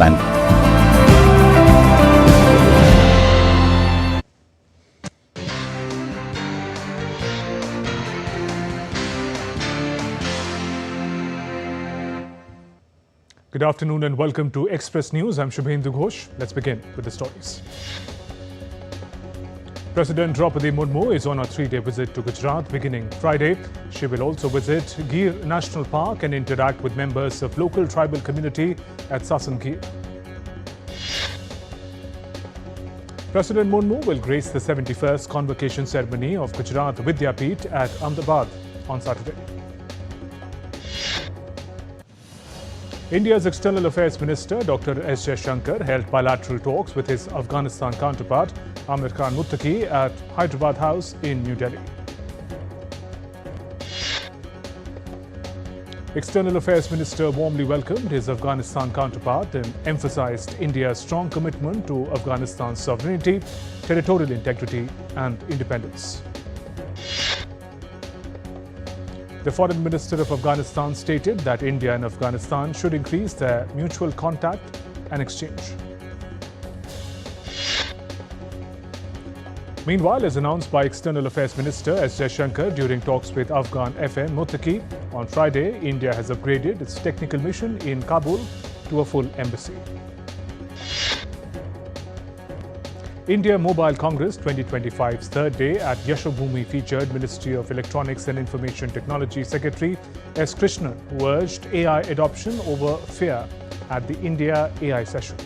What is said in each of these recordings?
Good afternoon and welcome to Express News. I'm Shubhendu Ghosh. Let's begin with the stories. President Draupadi Murmu is on a three-day visit to Gujarat beginning Friday. She will also visit Gir National Park and interact with members of local tribal community at Sasan Gir. President Murmu will grace the 71st convocation ceremony of Gujarat Vidyapeeth at Ahmedabad on Saturday. India's External Affairs Minister Dr. S. Jaishankar held bilateral talks with his Afghanistan counterpart Amir Khan Muttaqi at Hyderabad House in New Delhi. External Affairs Minister warmly welcomed his Afghanistan counterpart and emphasized India's strong commitment to Afghanistan's sovereignty, territorial integrity and independence. The Foreign Minister of Afghanistan stated that India and Afghanistan should increase their mutual contact and exchange. Meanwhile, as announced by External Affairs Minister S. Jaishankar during talks with Afghan FM Muttaqi on Friday, India has upgraded its technical mission in Kabul to a full embassy. India Mobile Congress 2025's third day at Yashobhoomi featured Ministry of Electronics and Information Technology Secretary S. Krishnan, who urged AI adoption over fear at the India AI session.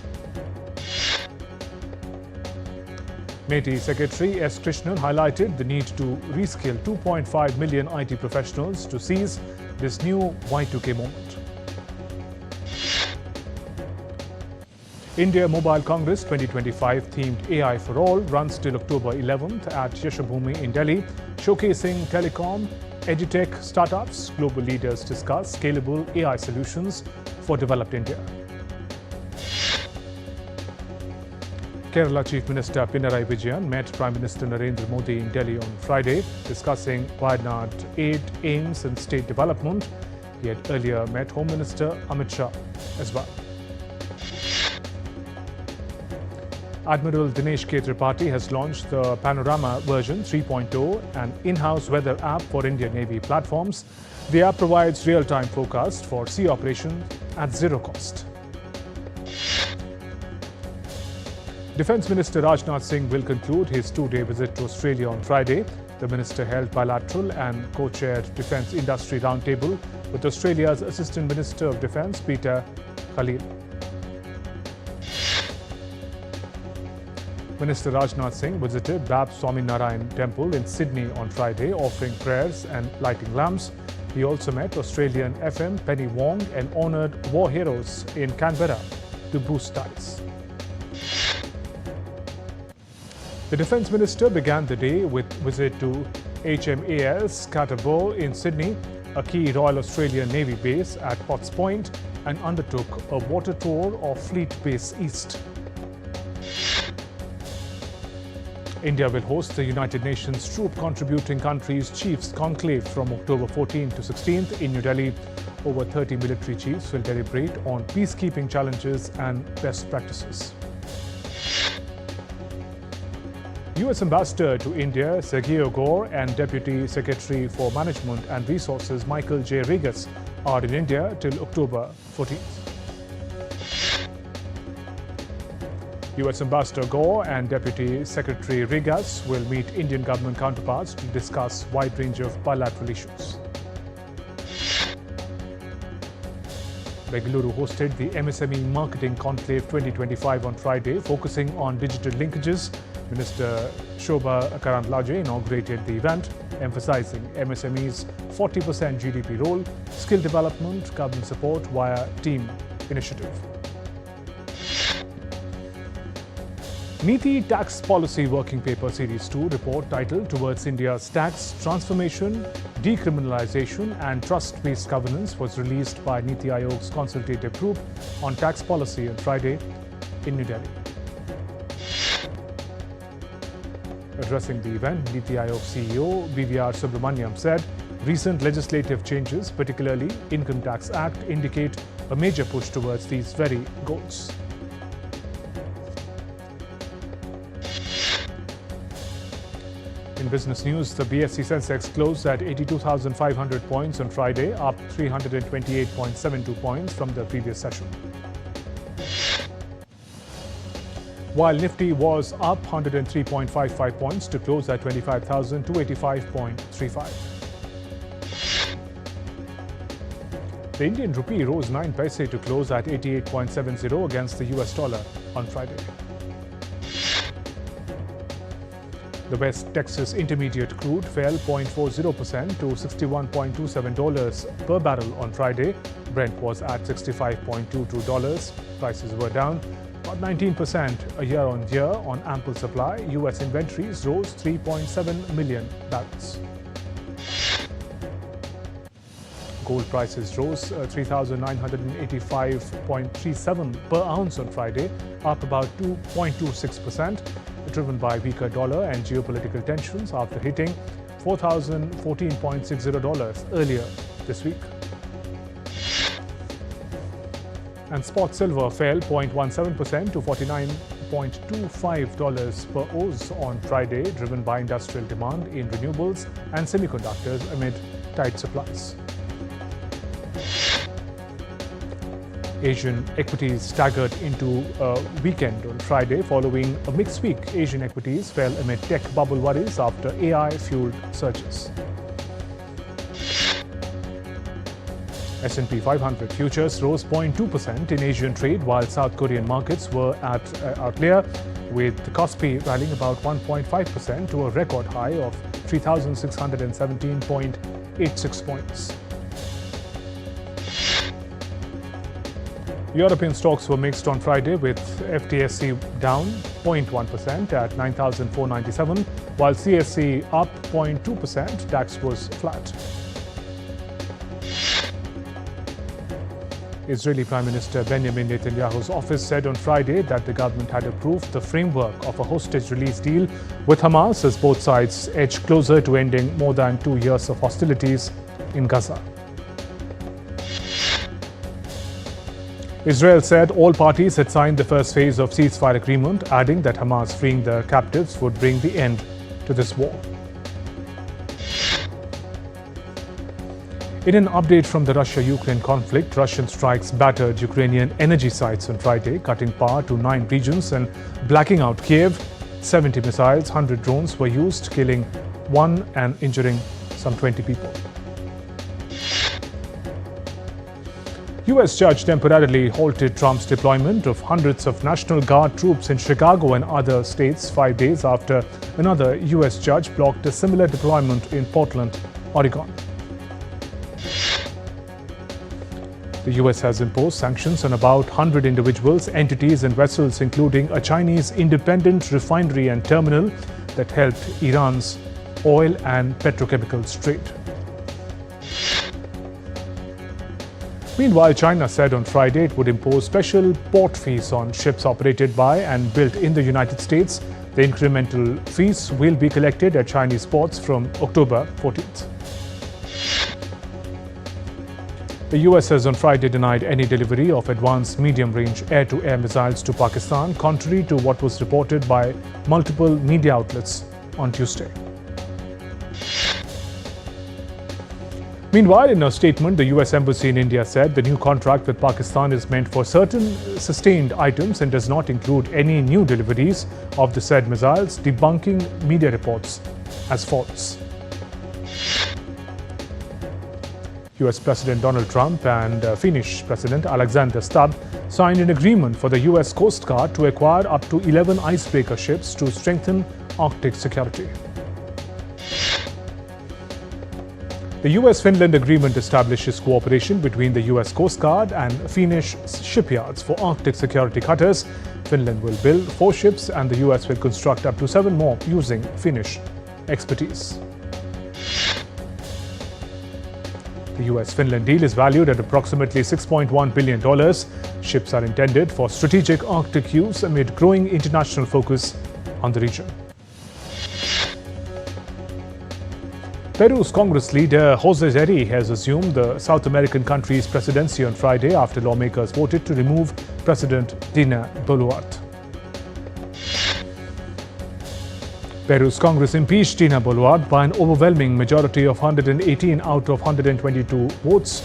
MeitY Secretary S. Krishnan highlighted the need to reskill 2.5 million IT professionals to seize this new Y2K moment. India Mobile Congress 2025 themed AI for All runs till October 11th at Yashobhoomi in Delhi, showcasing telecom, edutech startups. Global leaders discuss scalable AI solutions for developed India. Kerala Chief Minister Pinarayi Vijayan met Prime Minister Narendra Modi in Delhi on Friday, discussing Wayanad aid, aims and state development. He had earlier met Home Minister Amit Shah as well. Admiral Dinesh K. Tripathi has launched the Panorama version 3.0, an in-house weather app for Indian Navy platforms. The app provides real-time forecast for sea operations at zero cost. Defence Minister Rajnath Singh will conclude his two-day visit to Australia on Friday. The minister held bilateral and co-chaired Defence Industry Roundtable with Australia's Assistant Minister of Defence Peter Khalil. Minister Rajnath Singh visited Bab Swaminarayan Temple in Sydney on Friday, offering prayers and lighting lamps. He also met Australian FM Penny Wong and honoured war heroes in Canberra to boost ties. The Defence Minister began the day with a visit to HMAS Scatterbow in Sydney, a key Royal Australian Navy base at Potts Point, and undertook a water tour of Fleet Base East. India will host the United Nations Troop Contributing Countries Chiefs Conclave from October 14th to 16th in New Delhi. Over 30 military chiefs will deliberate on peacekeeping challenges and best practices. U.S. Ambassador to India Sergio Gore and Deputy Secretary for Management and Resources Michael J. Regas are in India till October 14th. U.S. Ambassador Gore and Deputy Secretary Regas will meet Indian government counterparts to discuss a wide range of bilateral issues. Bengaluru hosted the MSME Marketing Conclave 2025 on Friday, focusing on digital linkages. Minister Shobha Karandlaje inaugurated the event, emphasizing MSME's 40% GDP role, skill development, government support via team initiative. NITI Tax Policy Working Paper Series 2 report titled Towards India's Tax Transformation, Decriminalization and Trust-Based Governance was released by Niti Aayog's consultative group on tax policy on Friday in New Delhi. Addressing the event, Niti Aayog CEO BVR Subramaniam said, recent legislative changes, particularly Income Tax Act, indicate a major push towards these very goals. In business news, the BSE Sensex closed at 82,500 points on Friday, up 328.72 points from the previous session. While Nifty was up 103.55 points to close at 25,285.35. The Indian rupee rose 9 paise to close at 88.70 against the US dollar on Friday. The West Texas Intermediate crude fell 0.40% to $61.27 per barrel on Friday. Brent was at $65.22. Prices were down about 19% a year-on-year on ample supply. US inventories rose 3.7 million barrels. Gold prices rose 3,985.37 per ounce on Friday, up about 2.26%, driven by weaker dollar and geopolitical tensions after hitting $4,014.60 earlier this week. And spot silver fell 0.17% to $49.25 per ounce on Friday, driven by industrial demand in renewables and semiconductors amid tight supplies. Asian equities staggered into a weekend on Friday following a mixed week. Asian equities fell amid tech bubble worries after AI-fueled surges. S&P 500 futures rose 0.2% in Asian trade, while South Korean markets were at outlier, with the Kospi rallying about 1.5% to a record high of 3,617.86 points. European stocks were mixed on Friday, with FTSE down 0.1% at 9,497, while CSE up 0.2%. DAX was flat. Israeli Prime Minister Benjamin Netanyahu's office said on Friday that the government had approved the framework of a hostage release deal with Hamas as both sides edge closer to ending more than 2 years of hostilities in Gaza. Israel said all parties had signed the first phase of ceasefire agreement, adding that Hamas freeing the captives would bring the end to this war. In an update from the Russia-Ukraine conflict, Russian strikes battered Ukrainian energy sites on Friday, cutting power to 9 regions and blacking out Kiev. 70 missiles, 100 drones were used, killing 1 and injuring some 20 people. US judge temporarily halted Trump's deployment of hundreds of National Guard troops in Chicago and other states 5 days after another US judge blocked a similar deployment in Portland, Oregon. The US has imposed sanctions on about 100 individuals, entities and vessels, including a Chinese independent refinery and terminal that helped Iran's oil and petrochemicals trade. Meanwhile, China said on Friday it would impose special port fees on ships operated by and built in the United States. The incremental fees will be collected at Chinese ports from October 14th. The US has on Friday denied any delivery of advanced medium-range air-to-air missiles to Pakistan, contrary to what was reported by multiple media outlets on Tuesday. Meanwhile, in a statement, the US Embassy in India said the new contract with Pakistan is meant for certain sustained items and does not include any new deliveries of the said missiles, debunking media reports as false. US President Donald Trump and Finnish President Alexander Stubb signed an agreement for the US Coast Guard to acquire up to 11 icebreaker ships to strengthen Arctic security. The US-Finland agreement establishes cooperation between the US Coast Guard and Finnish shipyards for Arctic security cutters. Finland will build 4 ships and the US will construct up to 7 more using Finnish expertise. The US-Finland deal is valued at approximately $6.1 billion. Ships are intended for strategic Arctic use amid growing international focus on the region. Peru's Congress leader José Serri has assumed the South American country's presidency on Friday after lawmakers voted to remove President Dina Boluarte. Peru's Congress impeached Dina Boluarte by an overwhelming majority of 118 out of 122 votes.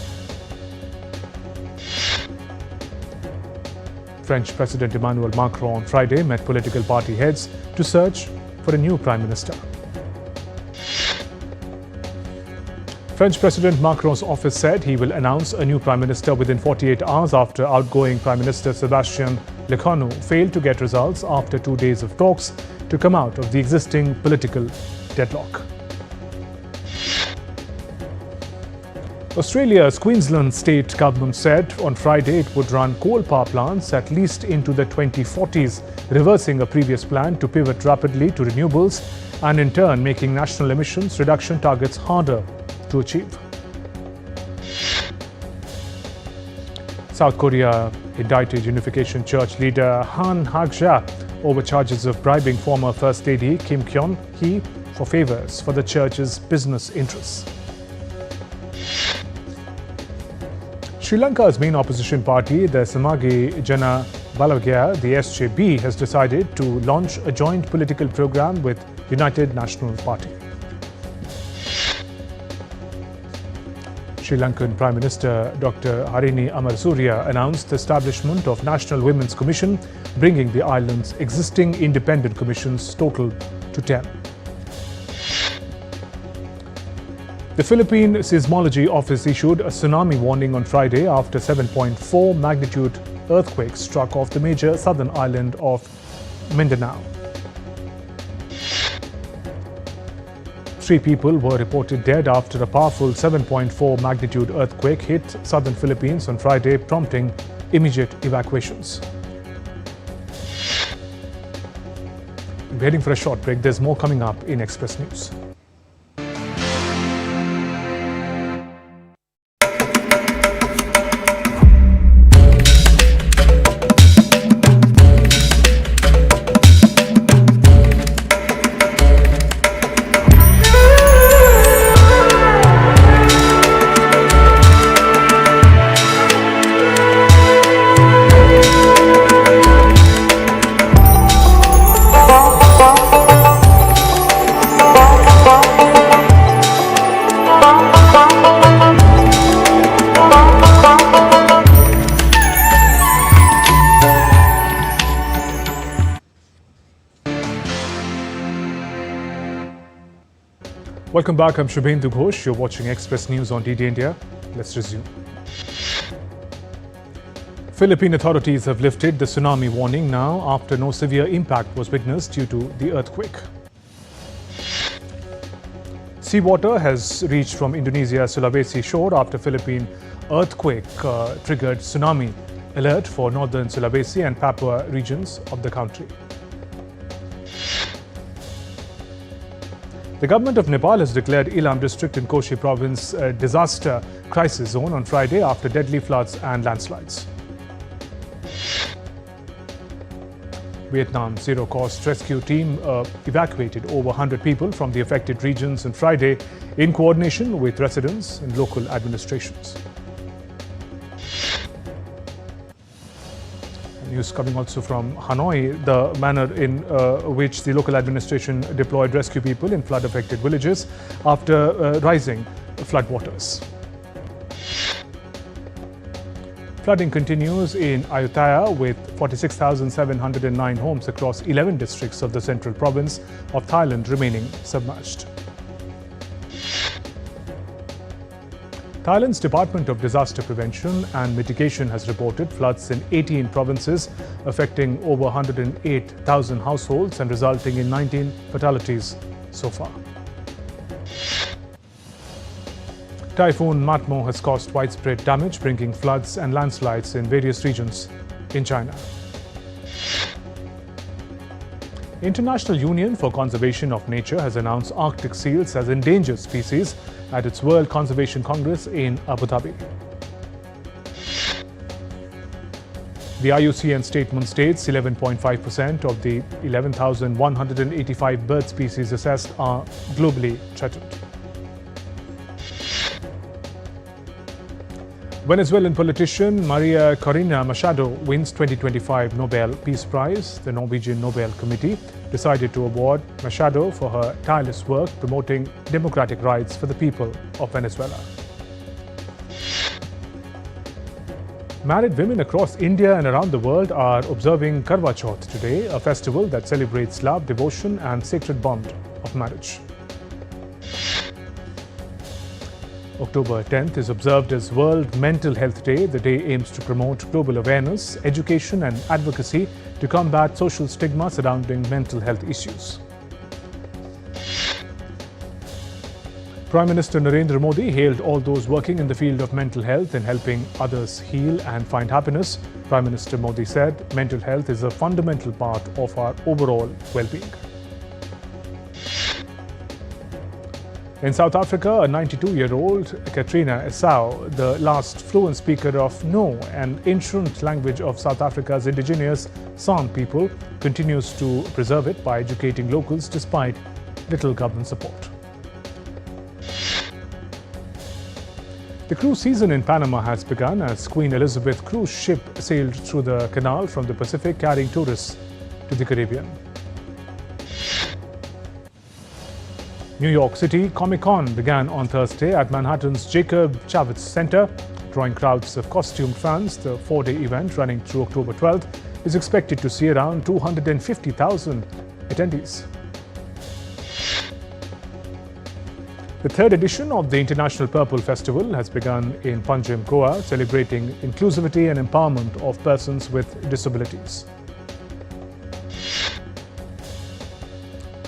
French President Emmanuel Macron on Friday met political party heads to search for a new prime minister. French President Macron's office said he will announce a new prime minister within 48 hours after outgoing Prime Minister Sébastien Lecornu failed to get results after 2 days of talks to come out of the existing political deadlock. Australia's Queensland state government said on Friday it would run coal power plants at least into the 2040s, reversing a previous plan to pivot rapidly to renewables and in turn making national emissions reduction targets harder to achieve. South Korea indicted Unification Church leader Han Hak-ja over charges of bribing former First Lady Kim Kyon-hee for favors for the church's business interests. Sri Lanka's main opposition party, the Samagi Jana Balagaya, the SJB, has decided to launch a joint political program with United National Party. Sri Lankan Prime Minister Dr. Harini Amarasuriya announced the establishment of National Women's Commission, bringing the island's existing independent commissions total to 10. The Philippine Seismology Office issued a tsunami warning on Friday after 7.4 magnitude earthquake struck off the major southern island of Mindanao. 3 people were reported dead after a powerful 7.4 magnitude earthquake hit southern Philippines on Friday, prompting immediate evacuations. We're heading for a short break. There's more coming up in Express News. Welcome back. I'm Shubhendu Ghosh. You're watching Express News on DD India. Let's resume. Philippine authorities have lifted the tsunami warning now after no severe impact was witnessed due to the earthquake. Seawater has reached from Indonesia's Sulawesi shore after Philippine earthquake triggered tsunami alert for northern Sulawesi and Papua regions of the country. The government of Nepal has declared Ilam district in Koshi province a disaster crisis zone on Friday after deadly floods and landslides. Vietnam's zero-cost rescue team evacuated over 100 people from the affected regions on Friday in coordination with residents and local administrations. News coming also from Hanoi, the manner in which the local administration deployed rescue people in flood-affected villages after rising floodwaters. Flooding continues in Ayutthaya with 46,709 homes across 11 districts of the central province of Thailand remaining submerged. Thailand's Department of Disaster Prevention and Mitigation has reported floods in 18 provinces, affecting over 108,000 households and resulting in 19 fatalities so far. Typhoon Matmo has caused widespread damage, bringing floods and landslides in various regions in China. International Union for Conservation of Nature has announced Arctic seals as endangered species at its World Conservation Congress in Abu Dhabi. The IUCN statement states 11.5% of the 11,185 bird species assessed are globally threatened. Venezuelan politician Maria Corina Machado wins 2025 Nobel Peace Prize. The Norwegian Nobel Committee decided to award Machado for her tireless work promoting democratic rights for the people of Venezuela. Married women across India and around the world are observing Karwa Chauth today, a festival that celebrates love, devotion and sacred bond of marriage. October 10th is observed as World Mental Health Day. The day aims to promote global awareness, education and advocacy to combat social stigma surrounding mental health issues. Prime Minister Narendra Modi hailed all those working in the field of mental health in helping others heal and find happiness. Prime Minister Modi said mental health is a fundamental part of our overall well-being. In South Africa, a 92-year-old Katrina Esau, the last fluent speaker of No, an ancient language of South Africa's indigenous San people, continues to preserve it by educating locals despite little government support. The cruise season in Panama has begun as Queen Elizabeth cruise ship sailed through the canal from the Pacific carrying tourists to the Caribbean. New York City Comic-Con began on Thursday at Manhattan's Jacob Javits Center, drawing crowds of costumed fans. The four-day event, running through October 12th, is expected to see around 250,000 attendees. The third edition of the International Purple Festival has begun in Panjim, Goa, celebrating inclusivity and empowerment of persons with disabilities.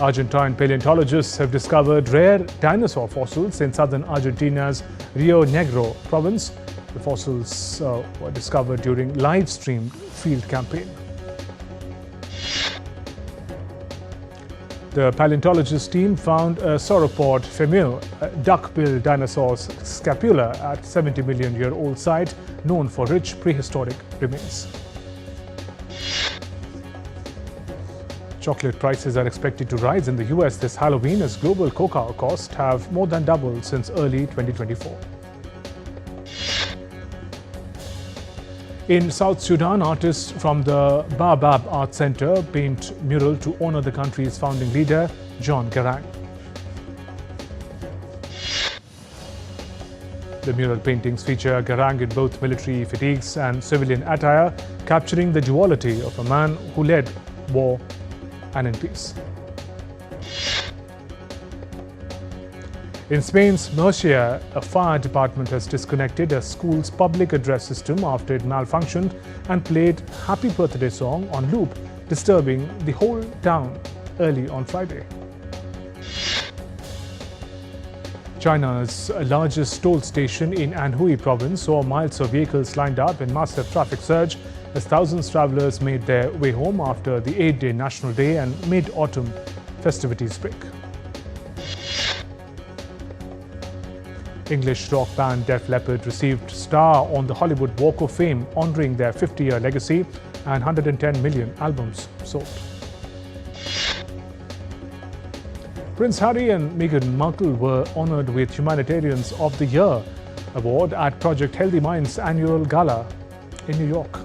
Argentine paleontologists have discovered rare dinosaur fossils in southern Argentina's Rio Negro province. The fossils were discovered during live-streamed field campaign. The paleontologist team found a sauropod femur, a duck-billed dinosaur's scapula at 70 million year old site known for rich prehistoric remains. Chocolate prices are expected to rise in the US this Halloween as global cocoa costs have more than doubled since early 2024. In South Sudan, artists from the Baobab Art Center paint mural to honor the country's founding leader, John Garang. The mural paintings feature Garang in both military fatigues and civilian attire, capturing the duality of a man who led war and in peace. In Spain's Murcia, a fire department has disconnected a school's public address system after it malfunctioned and played Happy Birthday song on loop, disturbing the whole town early on Friday. China's largest toll station in Anhui province saw miles of vehicles lined up in massive traffic surge as thousands of travelers made their way home after the 8-day National Day and mid-autumn festivities break. English rock band Def Leppard received star on the Hollywood Walk of Fame, honoring their 50-year legacy and 110 million albums sold. Prince Harry and Meghan Markle were honored with Humanitarians of the Year award at Project Healthy Minds annual gala in New York.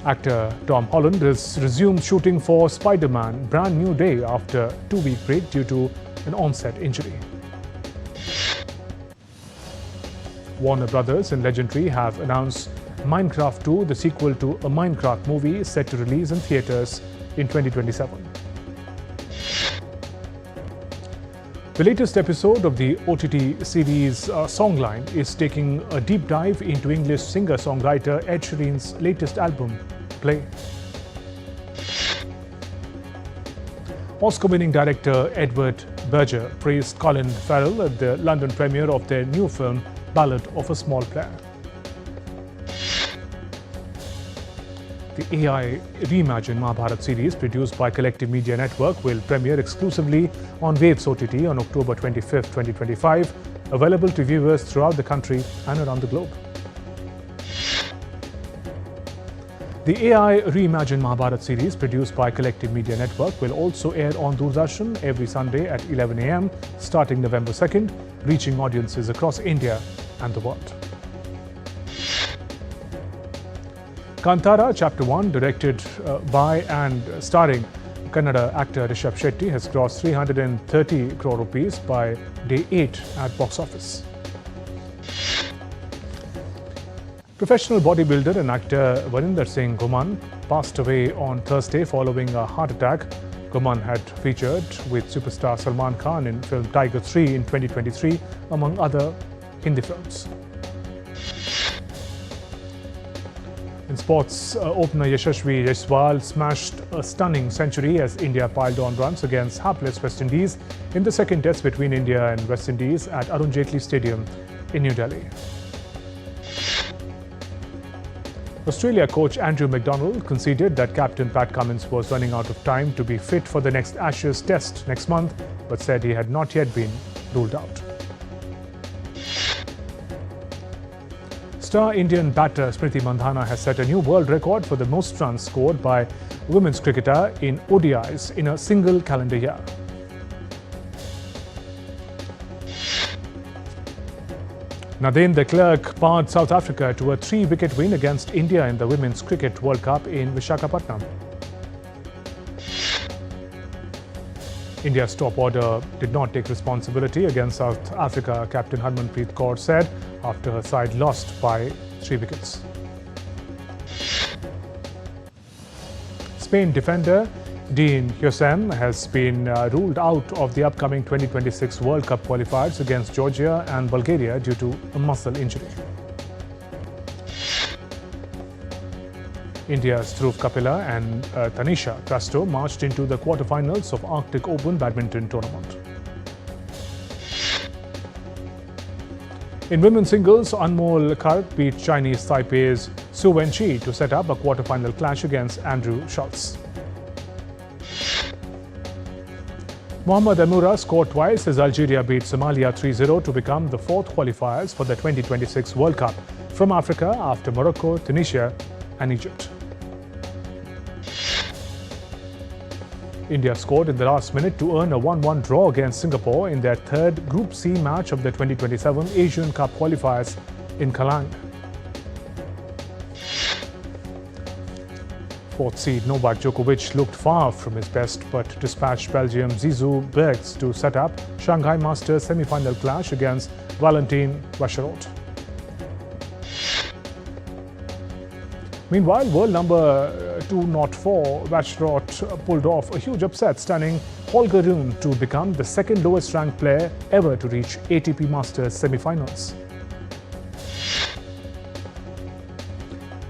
Actor Tom Holland has resumed shooting for Spider-Man Brand New Day after a 2-week break due to an onset injury. Warner Brothers and Legendary have announced Minecraft 2, the sequel to a Minecraft movie, is set to release in theaters in 2027. The latest episode of the OTT series Songline is taking a deep dive into English singer-songwriter Ed Sheeran's latest album, Play. Oscar-winning director Edward Berger praised Colin Farrell at the London premiere of their new film, Ballad of a Small Player. The AI Reimagine Mahabharat series, produced by Collective Media Network, will premiere exclusively on Waves OTT on October 25, 2025, available to viewers throughout the country and around the globe. The AI Reimagine Mahabharat series, produced by Collective Media Network, will also air on Doordarshan every Sunday at 11 a.m. starting November 2nd. reaching audiences across India and the world. Kantara Chapter 1, directed by and starring Kannada actor Rishabh Shetty, has crossed 330 crore rupees by day 8 at box office. Professional bodybuilder and actor Varinder Singh Guman passed away on Thursday following a heart attack. Guman had featured with superstar Salman Khan in film Tiger 3 in 2023, among other Hindi films. In sports, opener Yashasvi Jaiswal smashed a stunning century as India piled on runs against hapless West Indies in the second test between India and West Indies at Arun Jaitley Stadium in New Delhi. Australia coach Andrew McDonald conceded that captain Pat Cummins was running out of time to be fit for the next Ashes test next month, but said he had not yet been ruled out. Star Indian batter Smriti Mandhana has set a new world record for the most runs scored by a women's cricketer in ODIs in a single calendar year. Nadine de Klerk powered South Africa to a 3-wicket win against India in the Women's Cricket World Cup in Visakhapatnam. India's top order did not take responsibility against South Africa, Captain Harmanpreet Kaur said, after her side lost by 3 wickets. Spain defender Dean Huijsen has been ruled out of the upcoming 2026 World Cup qualifiers against Georgia and Bulgaria due to a muscle injury. India's Dhruv Kapila and Tanisha Prasto marched into the quarterfinals of Arctic Open badminton tournament. In women's singles, Anmol Karp beat Chinese Taipei's Su Wenqi to set up a quarterfinal clash against Andrew Schultz. Mohammad Amoura scored twice as Algeria beat Somalia 3-0 to become the 4th qualifiers for the 2026 World Cup from Africa after Morocco, Tunisia and Egypt. India scored in the last minute to earn a 1-1 draw against Singapore in their third Group C match of the 2027 Asian Cup qualifiers in Kallang. 4th seed Novak Djokovic looked far from his best but dispatched Belgium Zizou Bergs to set up Shanghai Masters semi-final clash against Valentin Vacherot. Meanwhile, world number 204 Vacherot pulled off a huge upset, stunning Holger Rune to become the second lowest ranked player ever to reach ATP Masters semi-finals.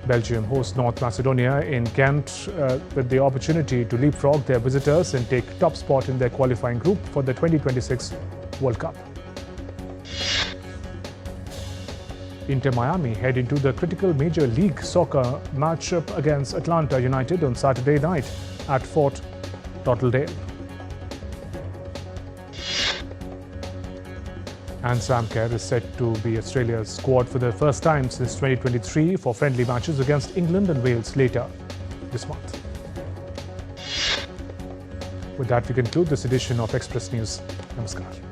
Belgium hosts North Macedonia in Ghent with the opportunity to leapfrog their visitors and take top spot in their qualifying group for the 2026 World Cup. Inter Miami head into the critical Major League Soccer matchup against Atlanta United on Saturday night at Fort Lauderdale. And Sam Kerr is set to be Australia's squad for the first time since 2023 for friendly matches against England and Wales later this month. With that, we conclude this edition of Express News. Namaskar.